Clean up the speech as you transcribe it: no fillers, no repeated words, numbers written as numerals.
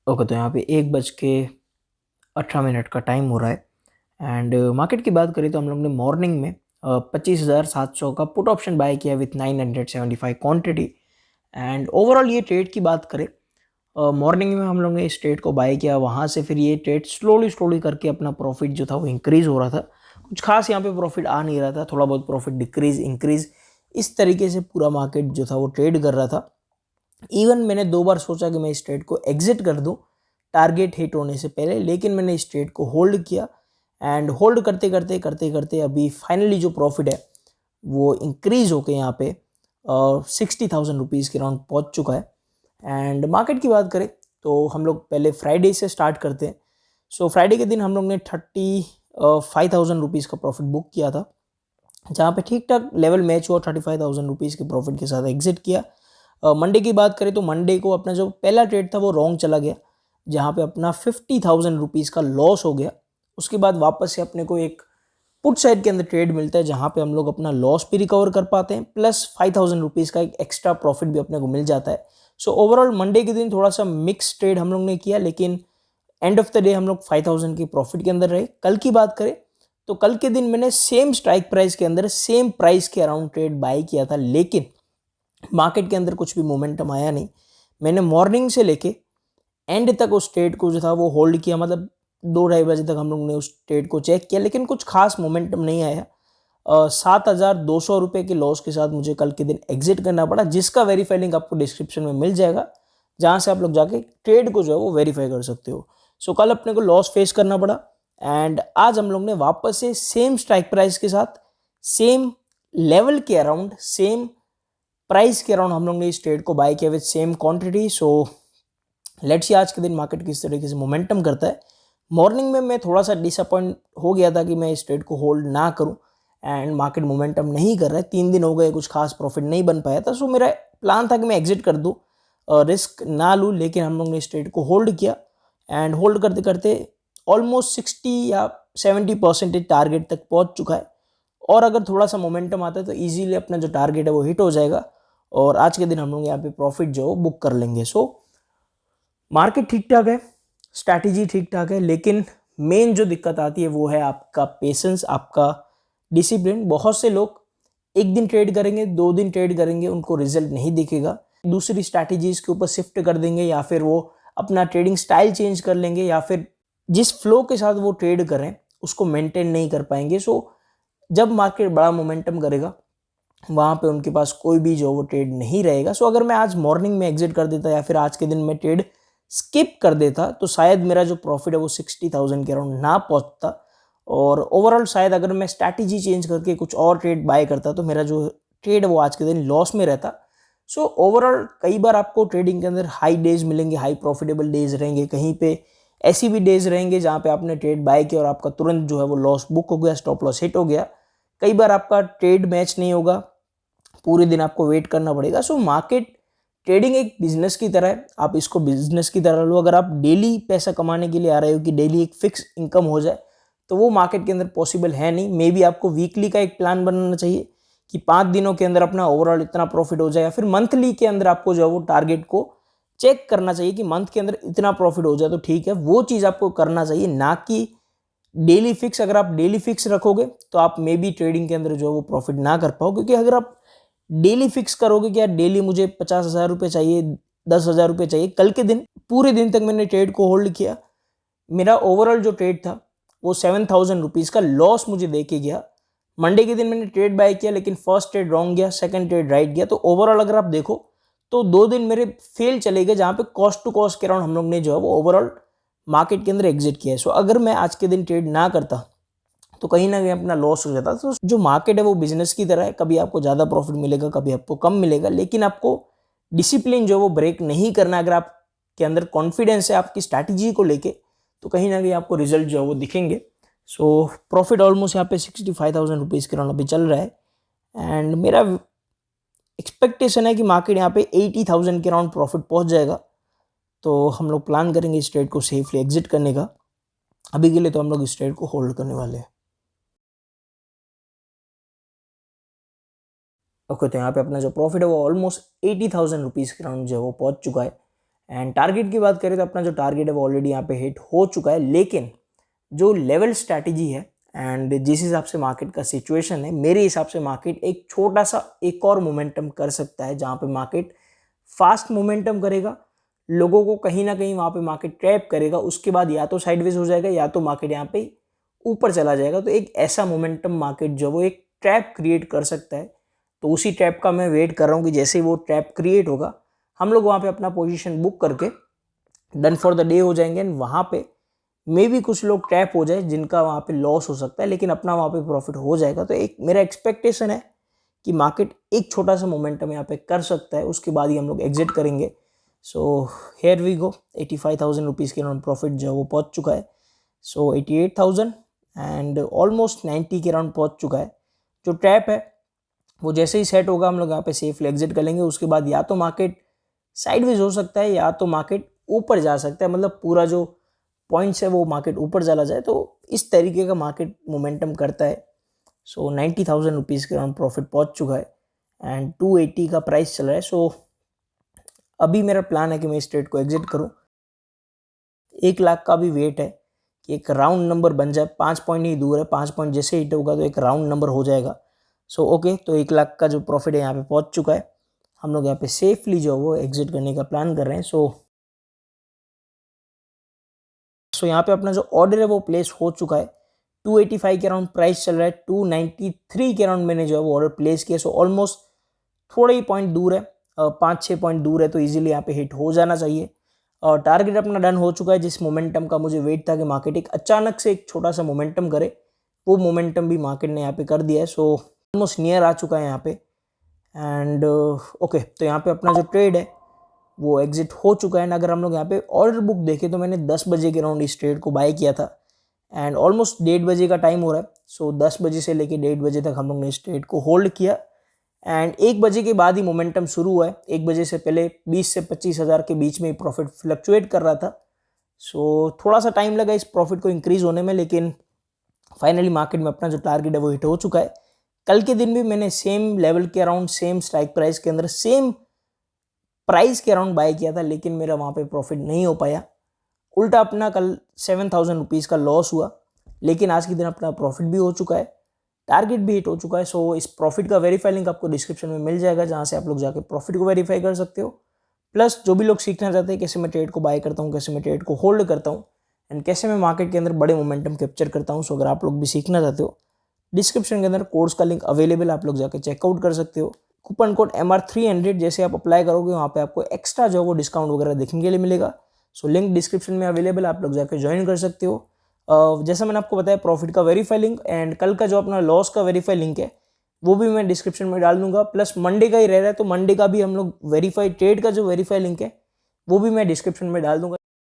Okay, तो यहाँ पे 1:18 का टाइम हो रहा है। एंड मार्केट की बात करें तो हम लोग ने मॉर्निंग में 25,700 का पुट ऑप्शन बाय किया विथ 975 क्वांटिटी। एंड ओवरऑल ये ट्रेड की बात करें, मॉर्निंग में हम लोग ने इस ट्रेड को बाय किया, वहाँ से फिर ये ट्रेड स्लोली स्लोली करके अपना प्रॉफिट जो था वो इंक्रीज़ हो रहा था। कुछ खास यहाँ पे प्रॉफिट आ नहीं रहा था, थोड़ा बहुत प्रॉफिट डिक्रीज इंक्रीज इस तरीके से पूरा मार्केट जो था वो ट्रेड कर रहा था। इवन मैंने 2 बार सोचा कि मैं इस ट्रेड को एग्जिट कर दूं टारगेट हिट होने से पहले, लेकिन मैंने इस ट्रेड को होल्ड किया। एंड होल्ड करते करते करते करते अभी फाइनली जो प्रॉफिट है वो इंक्रीज होके यहाँ पे 60,000 रुपीज़ के राउंड पहुँच चुका है। एंड मार्केट की बात करें तो हम लोग पहले फ्राइडे से स्टार्ट करते हैं। सो फ्राइडे के दिन हम लोग ने 35,000 रुपीज़ का प्रॉफिट बुक किया था, जहाँ पे ठीक ठाक लेवल मैच हुआ 35,000 रुपीज़ के प्रॉफिट के साथ एग्जिट किया। मंडे की बात करें तो मंडे को अपना जो पहला ट्रेड था वो रॉन्ग चला गया, जहाँ पे अपना 50,000 रुपीज़ का लॉस हो गया। उसके बाद वापस से अपने को एक पुट साइड के अंदर ट्रेड मिलता है, जहाँ पे हम लोग अपना लॉस भी रिकवर कर पाते हैं, प्लस 5,000 रुपीज़ का एक एक्स्ट्रा प्रॉफिट भी अपने को मिल जाता है। सो ओवरऑल मंडे के दिन थोड़ा सा मिक्स ट्रेड हम लोग ने किया, लेकिन एंड ऑफ द डे हम लोग 5,000 की प्रॉफिट के अंदर रहे। कल की बात करें तो कल के दिन मैंने सेम स्ट्राइक प्राइस के अंदर सेम प्राइस के अराउंड ट्रेड बाय किया था, लेकिन मार्केट के अंदर कुछ भी मोमेंटम आया नहीं। मैंने मॉर्निंग से लेके एंड तक उस ट्रेड को जो था वो होल्ड किया, मतलब 2-2:30 बजे तक हम लोग ने उस ट्रेड को चेक किया, लेकिन कुछ खास मोमेंटम नहीं आया। 7,200 रुपये के लॉस के साथ मुझे कल के दिन एग्जिट करना पड़ा, जिसका वेरीफाई लिंक आपको डिस्क्रिप्शन में मिल जाएगा, जहाँ से आप लोग जाके ट्रेड को जो है वो वेरीफाई कर सकते हो। सो कल अपने को लॉस फेस करना पड़ा। एंड आज हम लोग ने वापस से सेम स्ट्राइक प्राइस के साथ सेम लेवल के अराउंड सेम प्राइस के अराउंड हम लोग ने इस ट्रेड को बाय किया with same quantity. So let's see आज के दिन मार्केट किस तरीके से मोमेंटम करता है। मॉर्निंग में मैं थोड़ा सा डिसअपॉइंट हो गया था कि मैं इस ट्रेड को होल्ड ना करूं, एंड मार्केट मोमेंटम नहीं कर रहा है, 3 दिन हो गए, कुछ खास प्रॉफिट नहीं बन पाया था। सो मेरा प्लान था कि मैं एग्जिट कर दूं, रिस्क ना लूं, लेकिन हम लोग ने इस ट्रेड को होल्ड किया। एंड होल्ड करते करते ऑलमोस्ट 60 या 70% टारगेट तक पहुंच चुका है, और अगर थोड़ा सा मोमेंटम आता है तो ईजिली अपना जो टारगेट है वो हिट हो जाएगा, और आज के दिन हम लोग यहाँ पे प्रॉफिट जो बुक कर लेंगे। सो मार्केट ठीक ठाक है, स्ट्रैटेजी ठीक ठाक है, लेकिन मेन जो दिक्कत आती है वो है आपका पेशेंस, आपका डिसिप्लिन। बहुत से लोग एक दिन ट्रेड करेंगे, 2 दिन ट्रेड करेंगे, उनको रिजल्ट नहीं दिखेगा, दूसरी स्ट्रैटेजीज के ऊपर शिफ्ट कर देंगे, या फिर वो अपना ट्रेडिंग स्टाइल चेंज कर लेंगे, या फिर जिस फ्लो के साथ वो ट्रेड करें उसको मेंटेन नहीं कर पाएंगे। सो जब मार्केट बड़ा मोमेंटम करेगा वहाँ पे उनके पास कोई भी जो वो ट्रेड नहीं रहेगा। सो अगर मैं आज मॉर्निंग में एग्जिट कर देता या फिर आज के दिन में ट्रेड स्किप कर देता तो शायद मेरा जो प्रॉफिट है वो 60,000 के अराउंड ना पहुँचता, और ओवरऑल शायद अगर मैं स्ट्रैटेजी चेंज करके कुछ और ट्रेड बाय करता तो मेरा जो ट्रेड है वो आज के दिन लॉस में रहता। सो ओवरऑल कई बार आपको ट्रेडिंग के अंदर हाई डेज मिलेंगे, हाई प्रॉफिटेबल डेज रहेंगे, कहीं पे ऐसी भी डेज रहेंगे जहाँ पे आपने ट्रेड बाय किया और आपका तुरंत जो है वो लॉस बुक हो गया, स्टॉप लॉस हिट हो गया। कई बार आपका ट्रेड मैच नहीं होगा, पूरे दिन आपको वेट करना पड़ेगा। सो मार्केट ट्रेडिंग एक बिजनेस की तरह है, आप इसको बिजनेस की तरह लो। अगर आप डेली पैसा कमाने के लिए आ रहे हो कि डेली एक फिक्स इनकम हो जाए, तो वो मार्केट के अंदर पॉसिबल है नहीं। मे बी आपको वीकली का एक प्लान बनाना चाहिए कि 5 दिनों के अंदर अपना ओवरऑल इतना प्रॉफिट हो जाए, या फिर मंथली के अंदर आपको जो है वो टारगेट को चेक करना चाहिए कि मंथ के अंदर इतना प्रॉफिट हो जाए तो ठीक है, वो चीज़ आपको करना चाहिए, ना कि डेली फिक्स। अगर आप डेली फिक्स रखोगे तो आप मे बी ट्रेडिंग के अंदर जो है वो प्रॉफिट ना कर पाओ, क्योंकि अगर आप डेली फिक्स करोगे कि यार डेली मुझे 50,000 रुपये चाहिए, 10,000 रुपये चाहिए, कल के दिन पूरे दिन तक मैंने ट्रेड को होल्ड किया, मेरा ओवरऑल जो ट्रेड था वो 7,000 रुपीज़ का लॉस मुझे दे के गया। मंडे के दिन मैंने ट्रेड बाय किया, लेकिन फर्स्ट ट्रेड रॉन्ग गया, सेकंड ट्रेड राइट गया, तो ओवरऑल अगर आप देखो तो 2 दिन मेरे फेल चले गए, जहाँ पे कॉस्ट टू कॉस्ट के अराउंड हम लोग ने जो है वो ओवरऑल मार्केट के अंदर एग्जिट किया है। सो अगर मैं आज के दिन ट्रेड ना करता तो कहीं ना कहीं अपना लॉस हो जाता। तो जो मार्केट है वो बिजनेस की तरह है, कभी आपको ज़्यादा प्रॉफिट मिलेगा, कभी आपको कम मिलेगा, लेकिन आपको डिसिप्लिन जो वो ब्रेक नहीं करना। अगर आपके अंदर कॉन्फिडेंस है आपकी स्ट्रैटेजी को लेके, तो कहीं ना कहीं आपको रिजल्ट जो है वो दिखेंगे। सो प्रॉफिट ऑलमोस्ट यहाँ पे 65,000 रुपीज़ के राउंड अभी चल रहा है, एंड मेरा एक्सपेक्टेशन है कि मार्केट यहाँ पे 80,000 के राउंड प्रॉफिट पहुँच जाएगा। तो हम लोग प्लान करेंगे इस ट्रेड को सेफली एग्जिट करने का। अभी के लिए तो हम लोग इस ट्रेड को होल्ड करने वाले हैं। ओके, तो यहाँ पे अपना जो प्रॉफिट है वो ऑलमोस्ट 80,000 रुपीज़ के राउंड जो है वो पहुँच चुका है। एंड टारगेट की बात करें तो अपना जो टारगेट है वो ऑलरेडी यहाँ पे हिट हो चुका है, लेकिन जो लेवल स्ट्रैटेजी है एंड जिस हिसाब से मार्केट का सिचुएशन है, मेरे हिसाब से मार्केट एक छोटा सा एक और मोमेंटम कर सकता है, जहाँ पे मार्केट फास्ट मोमेंटम करेगा, लोगों को कहीं ना कहीं वहाँ पे मार्केट ट्रैप करेगा, उसके बाद या तो साइडवेज हो जाएगा या तो मार्केट यहाँ पे ऊपर चला जाएगा। तो एक ऐसा मोमेंटम मार्केट जो वो एक ट्रैप क्रिएट कर सकता है, तो उसी ट्रैप का मैं वेट कर रहा हूँ कि जैसे ही वो ट्रैप क्रिएट होगा हम लोग वहाँ पे अपना पोजीशन बुक करके डन फॉर द डे हो जाएंगे। एंड वहाँ पे मे भी कुछ लोग ट्रैप हो जाए जिनका वहाँ पे लॉस हो सकता है, लेकिन अपना वहाँ पे प्रॉफिट हो जाएगा। तो एक मेरा एक्सपेक्टेशन है कि मार्केट एक छोटा सा मोमेंटम यहाँ पे कर सकता है, उसके बाद ही हम लोग एग्जिट करेंगे। So here we go, 85,000 rupees के अराउंड प्रॉफिट जो है वो पहुँच चुका है। सो 88,000 एंड ऑलमोस्ट 90 के अराउंड पहुँच चुका है। जो ट्रैप है वो जैसे ही सेट होगा हम लोग यहाँ पे सेफली एग्जिट कर लेंगे। उसके बाद या तो मार्केट साइडवेज हो सकता है या तो मार्केट ऊपर जा सकता है, मतलब पूरा जो पॉइंट्स है वो मार्केट ऊपर चला जाए, तो इस तरीके का मार्केट मोमेंटम करता है। सो 90,000 रुपीज़ के अराउंड प्रॉफिट पहुंच चुका है एंड 280 का प्राइस चल रहा है। सो अभी मेरा प्लान है कि मैं इस ट्रेड को एग्जिट करूं। 1 लाख का भी वेट है कि एक राउंड नंबर बन जाए, 5 पॉइंट ही दूर है, 5 पॉइंट जैसे हिट होगा तो एक राउंड नंबर हो जाएगा। सो ओके, तो 1 लाख का जो प्रॉफिट है यहाँ पे पहुंच चुका है। हम लोग यहाँ पे सेफली जो है वो एग्जिट करने का प्लान कर रहे हैं। सो यहाँ पे अपना जो ऑर्डर है वो प्लेस हो चुका है। 285 के अराउंड प्राइस चल रहा है, 293 के अराउंड मैंने जो है वो ऑर्डर प्लेस किया। सो ऑलमोस्ट थोड़े ही पॉइंट दूर है, 5-6 पॉइंट दूर है, तो इजीली यहाँ पे हिट हो जाना चाहिए। और टारगेट अपना डन हो चुका है। जिस मोमेंटम का मुझे वेट था कि मार्केट एक अचानक से एक छोटा सा मोमेंटम करे, वो मोमेंटम भी मार्केट ने यहाँ पे कर दिया है। सो ऑलमोस्ट नियर आ चुका है यहाँ पे। एंड ओके, तो यहाँ पे अपना जो ट्रेड है वो एग्जिट हो चुका है। अगर हम लोग यहाँ पे ऑर्डर बुक देखें तो मैंने 10 बजे के अराउंड इस ट्रेड को बाय किया था एंड ऑलमोस्ट 1:30 बजे का टाइम हो रहा है। सो 10 बजे से लेके 1:30 बजे तक हम लोग ने इस ट्रेड को होल्ड किया एंड 1 बजे के बाद ही मोमेंटम शुरू हुआ है। 1 बजे से पहले 20 से 25 हज़ार के बीच में प्रॉफिट फ्लक्चुएट कर रहा था। सो थोड़ा सा टाइम लगा इस प्रॉफिट को इंक्रीज होने में, लेकिन फाइनली मार्केट में अपना जो टारगेट है वो हिट हो चुका है। कल के दिन भी मैंने सेम लेवल के अराउंड, सेम स्ट्राइक प्राइस के अंदर, सेम प्राइस के अराउंड बाय किया था, लेकिन मेरा वहाँ पे प्रॉफिट नहीं हो पाया। उल्टा अपना कल 7,000 रुपीज़ का लॉस हुआ, लेकिन आज के दिन अपना प्रॉफिट भी हो चुका है, टारगेट भी हिट हो चुका है। सो इस प्रॉफिट का वेरीफाई लिंक आपको डिस्क्रिप्शन में मिल जाएगा, जहाँ से आप लोग जाके प्रॉफिट को वेरीफाई कर सकते हो। प्लस जो भी लोग सीखना चाहते हैं कैसे मैं ट्रेड को बाय करता हूँ, कैसे मैं ट्रेड को होल्ड करता हूँ एंड कैसे मैं मार्केट के अंदर बड़े मोमेंटम कैप्चर करता हूँ, सो अगर आप लोग भी सीखना चाहते हो, डिस्क्रिप्शन के अंदर कोर्स का लिंक अवेलेबल, आप लोग जाके चेकआउट कर सकते हो। कूपन कोड MR300 जैसे आप अप्लाई करोगे वहाँ पे आपको एक्स्ट्रा जो है वो डिस्काउंट वगैरह देखने के लिए मिलेगा। सो लिंक डिस्क्रिप्शन में अवेलेबल, आप लोग जाके ज्वाइन कर सकते हो। जैसा मैंने आपको बताया प्रॉफिट का वेरीफाई लिंक एंड कल का जो अपना लॉस का वेरीफाई लिंक है वो भी मैं डिस्क्रिप्शन में डाल दूंगा। प्लस मंडे का ही रह रहा है, तो मंडे का भी हम लोग वेरीफाई ट्रेड का जो वेरीफाई लिंक है वो भी मैं डिस्क्रिप्शन में डाल दूंगा।